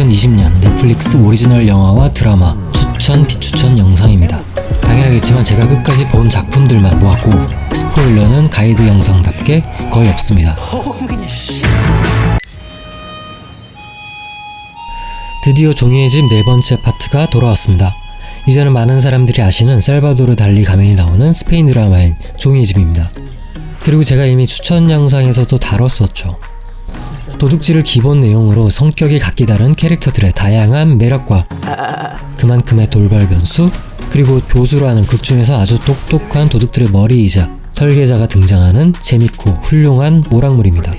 2020년 넷플릭스 오리지널 영화와 드라마 추천 비추천 영상입니다. 당연하겠지만 제가 끝까지 본 작품들만 모았고 스포일러는 가이드 영상답게 거의 없습니다. 드디어 종이의 집 네 번째 파트가 돌아왔습니다. 이제는 많은 사람들이 아시는 살바도르 달리 가면이 나오는 스페인 드라마인 종이의 집입니다. 그리고 제가 이미 추천 영상에서도 다뤘었죠. 도둑질을 기본 내용으로 성격이 각기 다른 캐릭터들의 다양한 매력과 그만큼의 돌발 변수, 그리고 교수라는 극 중에서 아주 똑똑한 도둑들의 머리이자 설계자가 등장하는 재밌고 훌륭한 오락물입니다.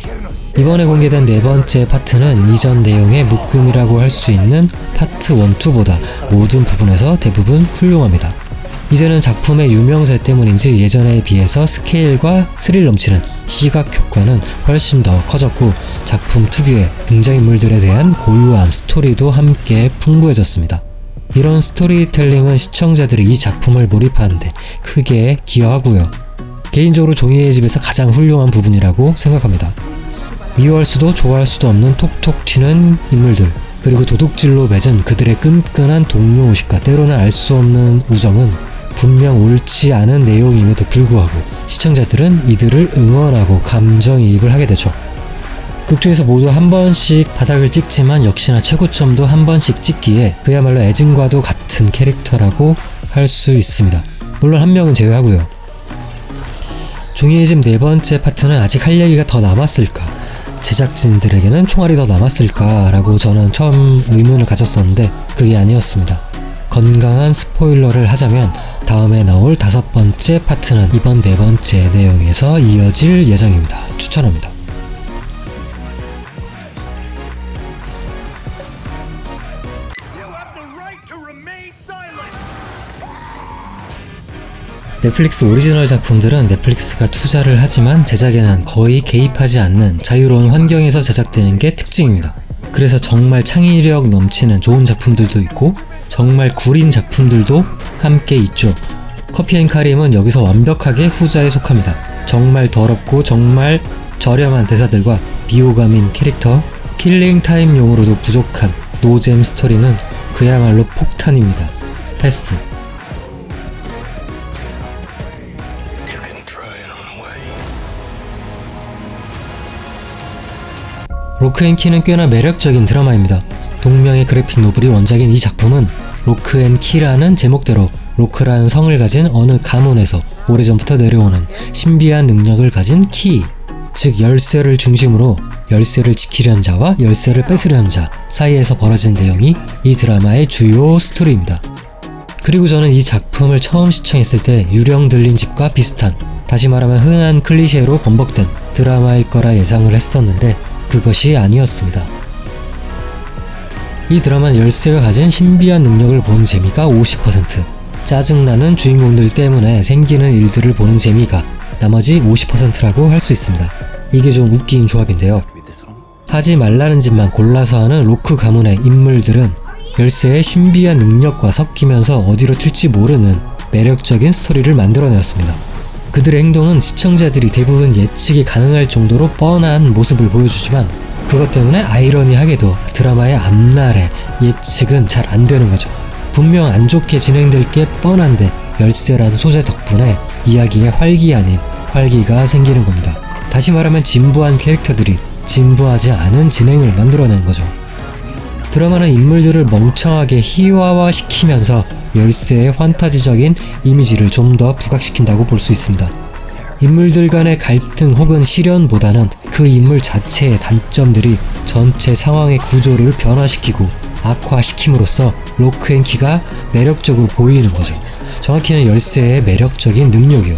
이번에 공개된 네 번째 파트는 이전 내용의 묶음이라고 할 수 있는 파트 1, 2보다 모든 부분에서 대부분 훌륭합니다. 이제는 작품의 유명세 때문인지 예전에 비해서 스케일과 스릴 넘치는 시각 효과는 훨씬 더 커졌고 작품 특유의 등장인물들에 대한 고유한 스토리도 함께 풍부해졌습니다. 이런 스토리텔링은 시청자들이 이 작품을 몰입하는데 크게 기여하고요. 개인적으로 종이의 집에서 가장 훌륭한 부분이라고 생각합니다. 미워할 수도 좋아할 수도 없는 톡톡 튀는 인물들, 그리고 도둑질로 맺은 그들의 끈끈한 동료의식과 때로는 알 수 없는 우정은 분명 옳지 않은 내용임에도 불구하고 시청자들은 이들을 응원하고 감정이입을 하게 되죠. 극 중에서 모두 한 번씩 바닥을 찍지만 역시나 최고점도 한 번씩 찍기에 그야말로 애증과도 같은 캐릭터라고 할 수 있습니다. 물론 한 명은 제외하고요. 종이의 집 네 번째 파트는 아직 할 얘기가 더 남았을까? 제작진들에게는 총알이 더 남았을까? 라고 저는 처음 의문을 가졌었는데 그게 아니었습니다. 건강한 스포일러를 하자면 다음에 나올 5번째 파트는 이번 네 번째 내용에서 이어질 예정입니다. 추천합니다. 넷플릭스 오리지널 작품들은 넷플릭스가 투자를 하지만 제작에는 거의 개입하지 않는 자유로운 환경에서 제작되는 게 특징입니다. 그래서 정말 창의력 넘치는 좋은 작품들도 있고 정말 구린 작품들도 함께 있죠. 커피앤카림은 여기서 완벽하게 후자에 속합니다. 정말 더럽고 정말 저렴한 대사들과 비호감인 캐릭터, 킬링타임용으로도 부족한 노잼 스토리는 그야말로 폭탄입니다. 패스. 로크앤키는 꽤나 매력적인 드라마입니다. 동명의 그래픽 노블이 원작인 이 작품은 로크앤키라는 제목대로 로크라는 성을 가진 어느 가문에서 오래전부터 내려오는 신비한 능력을 가진 키, 즉 열쇠를 중심으로 열쇠를 지키려는 자와 열쇠를 뺏으려는 자 사이에서 벌어진 내용이 이 드라마의 주요 스토리입니다. 그리고 저는 이 작품을 처음 시청했을 때 유령 들린 집과 비슷한, 다시 말하면 흔한 클리셰로 번복된 드라마일 거라 예상을 했었는데 그것이 아니었습니다. 이 드라마는 열쇠가 가진 신비한 능력을 보는 재미가 50%, 짜증나는 주인공들 때문에 생기는 일들을 보는 재미가 나머지 50%라고 할 수 있습니다. 이게 좀 웃긴 조합인데요. 하지 말라는 짓만 골라서 하는 로크 가문의 인물들은 열쇠의 신비한 능력과 섞이면서 어디로 튈지 모르는 매력적인 스토리를 만들어내었습니다. 그들의 행동은 시청자들이 대부분 예측이 가능할 정도로 뻔한 모습을 보여주지만 그것 때문에 아이러니하게도 드라마의 앞날의 예측은 잘 안 되는 거죠. 분명 안 좋게 진행될 게 뻔한데 열쇠라는 소재 덕분에 이야기에 활기 아닌 활기가 생기는 겁니다. 다시 말하면 진부한 캐릭터들이 진부하지 않은 진행을 만들어내는 거죠. 드라마는 인물들을 멍청하게 희화화시키면서 열쇠의 판타지적인 이미지를 좀 더 부각시킨다고 볼 수 있습니다. 인물들 간의 갈등 혹은 시련보다는 그 인물 자체의 단점들이 전체 상황의 구조를 변화시키고 악화시킴으로써 로크앤키가 매력적으로 보이는 거죠. 정확히는 열쇠의 매력적인 능력이요.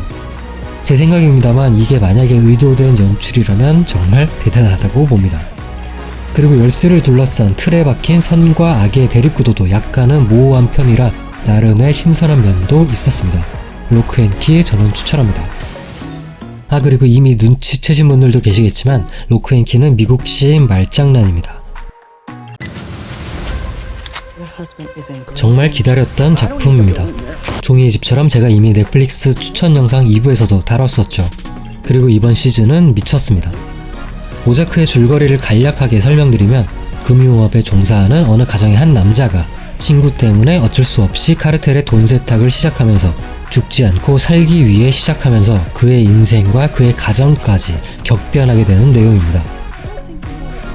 제 생각입니다만 이게 만약에 의도된 연출이라면 정말 대단하다고 봅니다. 그리고 열쇠를 둘러싼 틀에 박힌 선과 악의 대립구도도 약간은 모호한 편이라 나름의 신선한 면도 있었습니다. 로크앤키 저는 추천합니다. 그리고 이미 눈치채신 분들도 계시겠지만 로크앤키는 미국식 말장난입니다. 정말 기다렸던 작품입니다. 종이의 집처럼 제가 이미 넷플릭스 추천 영상 2부에서도 다뤘었죠. 그리고 이번 시즌은 미쳤습니다. 오자크의 줄거리를 간략하게 설명드리면 금융업에 종사하는 어느 가정의 한 남자가 친구 때문에 어쩔 수 없이 카르텔의 돈 세탁을 시작하면서 죽지 않고 살기 위해 시작하면서 그의 인생과 그의 가정까지 격변하게 되는 내용입니다.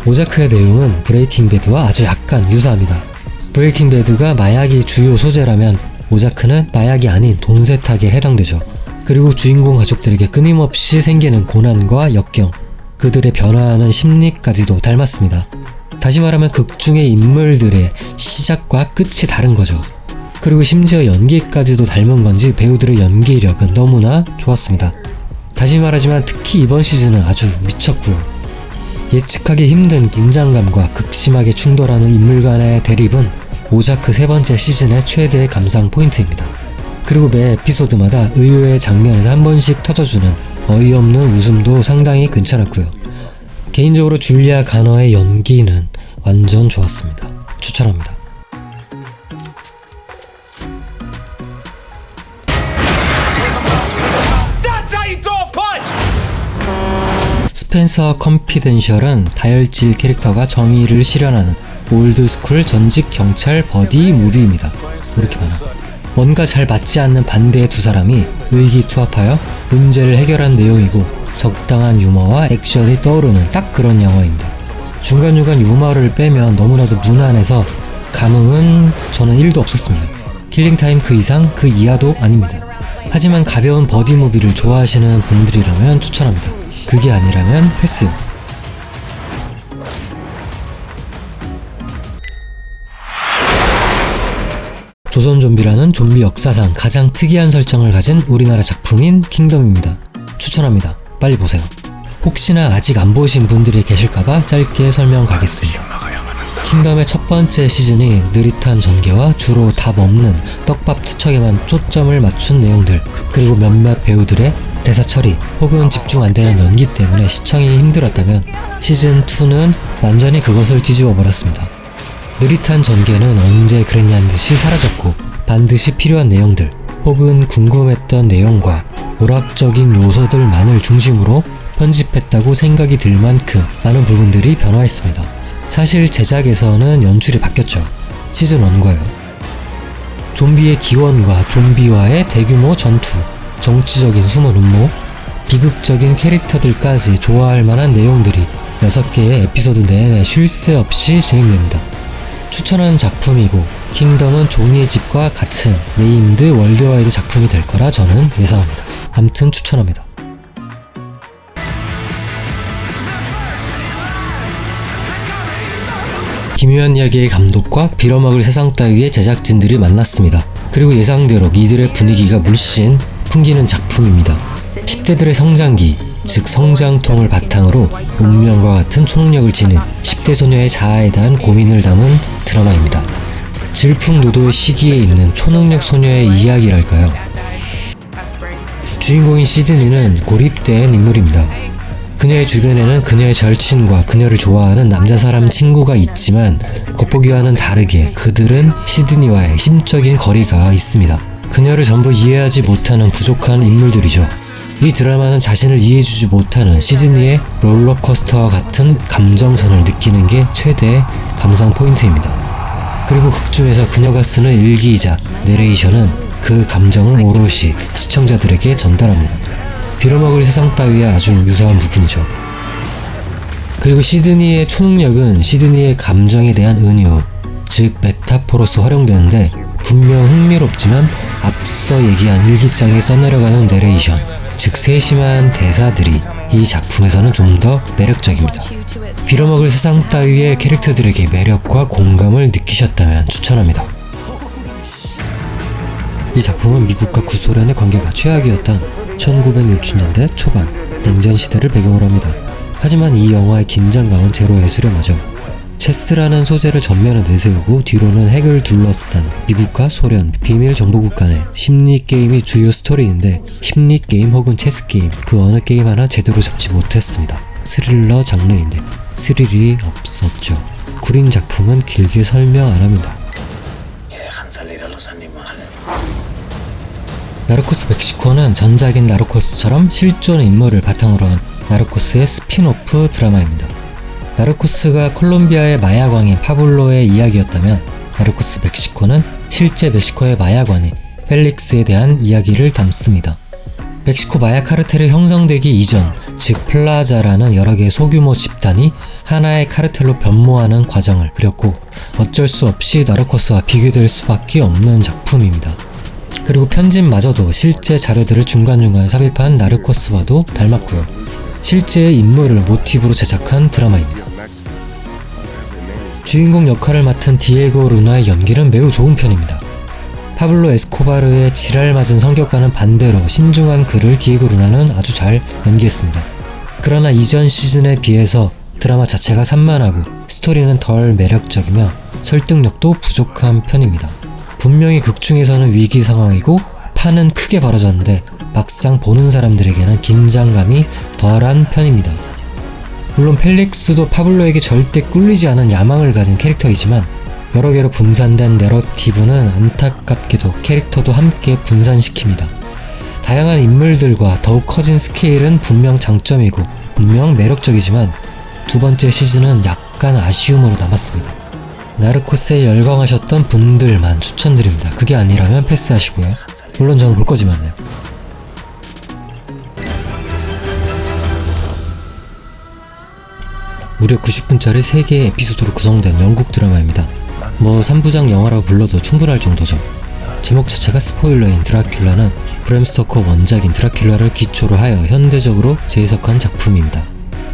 오자크의 내용은 브레이킹 배드와 아주 약간 유사합니다. 브레이킹 배드가 마약이 주요 소재라면 오자크는 마약이 아닌 돈 세탁에 해당되죠. 그리고 주인공 가족들에게 끊임없이 생기는 고난과 역경, 그들의 변화하는 심리까지도 닮았습니다. 다시 말하면 극중의 인물들의 시작과 끝이 다른 거죠. 그리고 심지어 연기까지도 닮은 건지 배우들의 연기력은 너무나 좋았습니다. 다시 말하지만 특히 이번 시즌은 아주 미쳤고요. 예측하기 힘든 긴장감과 극심하게 충돌하는 인물 간의 대립은 오자크 세 번째 시즌의 최대의 감상 포인트입니다. 그리고 매 에피소드마다 의외의 장면에서 한 번씩 터져주는 어이없는 웃음도 상당히 괜찮았고요. 개인적으로 줄리아 가너의 연기는 완전 좋았습니다. 추천합니다. 스펜서 컨피덴셜은 다혈질 캐릭터가 정의를 실현하는 올드스쿨 전직 경찰 버디 무비입니다. 왜 이렇게 많아? 뭔가 잘 맞지 않는 반대의 두 사람이 의기투합하여 문제를 해결한 내용이고 적당한 유머와 액션이 떠오르는 딱 그런 영화입니다. 중간중간 유머를 빼면 너무나도 무난해서 감흥은 저는 1도 없었습니다. 킬링타임 그 이상 그 이하도 아닙니다. 하지만 가벼운 버디 무비를 좋아하시는 분들이라면 추천합니다. 그게 아니라면 패스. 조선 좀비라는 좀비 역사상 가장 특이한 설정을 가진 우리나라 작품인 킹덤입니다. 추천합니다. 빨리 보세요. 혹시나 아직 안 보신 분들이 계실까봐 짧게 설명 가겠습니다. 킹덤의 첫 번째 시즌이 느릿한 전개와 주로 답 없는 떡밥 투척에만 초점을 맞춘 내용들, 그리고 몇몇 배우들의 대사 처리 혹은 집중 안 되는 연기 때문에 시청이 힘들었다면 시즌2는 완전히 그것을 뒤집어 버렸습니다. 느릿한 전개는 언제 그랬냐는 듯이 사라졌고 반드시 필요한 내용들 혹은 궁금했던 내용과 오락적인 요소들만을 중심으로 편집했다고 생각이 들 만큼 많은 부분들이 변화했습니다. 사실 제작에서는 연출이 바뀌었죠. 시즌1과요. 좀비의 기원과 좀비와의 대규모 전투, 정치적인 숨은 음모, 비극적인 캐릭터들까지 좋아할 만한 내용들이 6개의 에피소드 내내 쉴 새 없이 진행됩니다. 추천하는 작품이고 킹덤은 종이의 집과 같은 네임드 월드와이드 작품이 될 거라 저는 예상합니다. 암튼 추천합니다. 기묘한 이야기의 감독과 빌어먹을 세상 따위의 제작진들이 만났습니다. 그리고 예상대로 이들의 분위기가 물씬 풍기는 작품입니다. 10대들의 성장기, 즉 성장통을 바탕으로 운명과 같은 초능력을 지닌 10대 소녀의 자아에 대한 고민을 담은 드라마입니다. 질풍노도의 시기에 있는 초능력 소녀의 이야기랄까요. 주인공인 시드니는 고립된 인물입니다. 그녀의 주변에는 그녀의 절친과 그녀를 좋아하는 남자 사람 친구가 있지만 겉보기와는 다르게 그들은 시드니와의 심적인 거리가 있습니다. 그녀를 전부 이해하지 못하는 부족한 인물들이죠. 이 드라마는 자신을 이해해주지 못하는 시드니의 롤러코스터와 같은 감정선을 느끼는 게 최대의 감상 포인트입니다. 그리고 극중에서 그녀가 쓰는 일기이자 내레이션은 그 감정을 오롯이 시청자들에게 전달합니다. 빌어먹을 세상 따위와 아주 유사한 부분이죠. 그리고 시드니의 초능력은 시드니의 감정에 대한 은유, 즉 메타포로서 활용되는데 분명 흥미롭지만 앞서 얘기한 일기장에 써내려가는 내레이션, 즉 세심한 대사들이 이 작품에서는 좀 더 매력적입니다. 빌어먹을 세상 따위의 캐릭터들에게 매력과 공감을 느끼셨다면 추천합니다. 이 작품은 미국과 구소련의 관계가 최악이었던 1960년대 초반 냉전 시대를 배경으로 합니다. 하지만 이 영화의 긴장감은 제로에 수렴하죠. 체스라는 소재를 전면에 내세우고 뒤로는 핵을 둘러싼 미국과 소련, 비밀 정보국 간의 심리게임이 주요 스토리인데 심리게임 혹은 체스게임 그 어느 게임 하나 제대로 잡지 못했습니다. 스릴러 장르인데 스릴이 없었죠. 구린 작품은 길게 설명 안 합니다. 나르코스 멕시코는 전작인 나르코스처럼 실존 인물을 바탕으로 한 나르코스의 스핀오프 드라마입니다. 나르코스가 콜롬비아의 마약왕인 파블로의 이야기였다면 나르코스 멕시코는 실제 멕시코의 마약왕인 펠릭스에 대한 이야기를 담습니다. 멕시코 마약 카르텔이 형성되기 이전, 즉 플라자라는 여러 개의 소규모 집단이 하나의 카르텔로 변모하는 과정을 그렸고 어쩔 수 없이 나르코스와 비교될 수밖에 없는 작품입니다. 그리고 편집마저도 실제 자료들을 중간중간 삽입한 나르코스와도 닮았고요. 실제의 인물을 모티브로 제작한 드라마입니다. 주인공 역할을 맡은 디에고 루나의 연기는 매우 좋은 편입니다. 파블로 에스코바르의 지랄맞은 성격과는 반대로 신중한 그를 디에고 루나는 아주 잘 연기했습니다. 그러나 이전 시즌에 비해서 드라마 자체가 산만하고 스토리는 덜 매력적이며 설득력도 부족한 편입니다. 분명히 극중에서는 위기 상황이고 판은 크게 벌어졌는데 막상 보는 사람들에게는 긴장감이 덜한 편입니다. 물론 펠릭스도 파블로에게 절대 꿀리지 않은 야망을 가진 캐릭터이지만 여러 개로 분산된 내러티브는 안타깝게도 캐릭터도 함께 분산시킵니다. 다양한 인물들과 더욱 커진 스케일은 분명 장점이고 분명 매력적이지만 두 번째 시즌은 약간 아쉬움으로 남았습니다. 나르코스에 열광하셨던 분들만 추천드립니다. 그게 아니라면 패스하시고요. 물론 저는 볼 거지만요. 무려 90분짜리 3개의 에피소드로 구성된 영국 드라마입니다. 뭐 3부작 영화라고 불러도 충분할 정도죠. 제목 자체가 스포일러인 드라큘라는 브램 스토커 원작인 드라큘라를 기초로 하여 현대적으로 재해석한 작품입니다.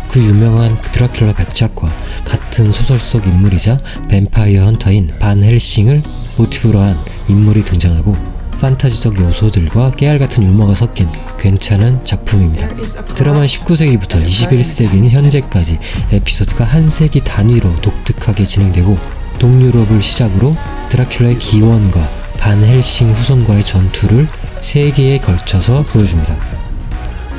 그 유명한 드라큘라 백작과 같은 소설 속 인물이자 뱀파이어 헌터인 반 헬싱을 모티브로 한 인물이 등장하고 판타지적 요소들과 깨알같은 유머가 섞인 괜찮은 작품입니다. 드라마는 19세기부터 21세기인 현재까지 에피소드가 한 세기 단위로 독특하게 진행되고 동유럽을 시작으로 드라큘라의 기원과 반 헬싱 후손과의 전투를 3개에 걸쳐서 보여줍니다.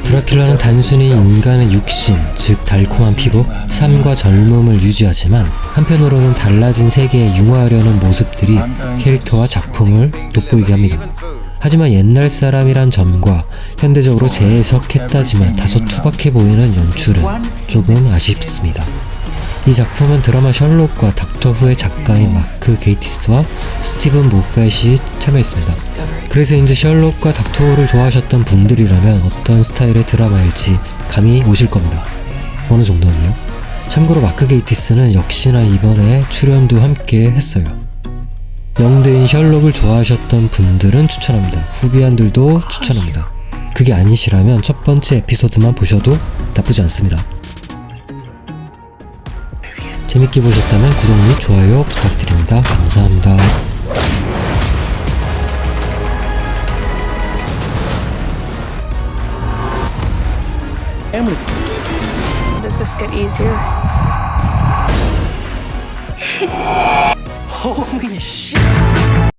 드라큘라는 단순히 인간의 육신, 즉 달콤한 피로, 삶과 젊음을 유지하지만 한편으로는 달라진 세계에 융화하려는 모습들이 캐릭터와 작품을 돋보이게 합니다. 하지만 옛날 사람이란 점과 현대적으로 재해석했다지만 다소 투박해 보이는 연출은 조금 아쉽습니다. 이 작품은 드라마 셜록과 닥터 후의 작가인 마크 게이티스와 스티븐 모펫이 참여했습니다. 그래서인지 셜록과 닥터 후를 좋아하셨던 분들이라면 어떤 스타일의 드라마일지 감이 오실 겁니다. 어느 정도는요. 참고로 마크 게이티스는 역시나 이번에 출연도 함께 했어요. 영대인 셜록을 좋아하셨던 분들은 추천합니다. 후비안들도 추천합니다. 그게 아니시라면 첫 번째 에피소드만 보셔도 나쁘지 않습니다. 재밌게 보셨다면 구독 및 좋아요 부탁드립니다. 감사합니다. Does this get easier? Holy shit!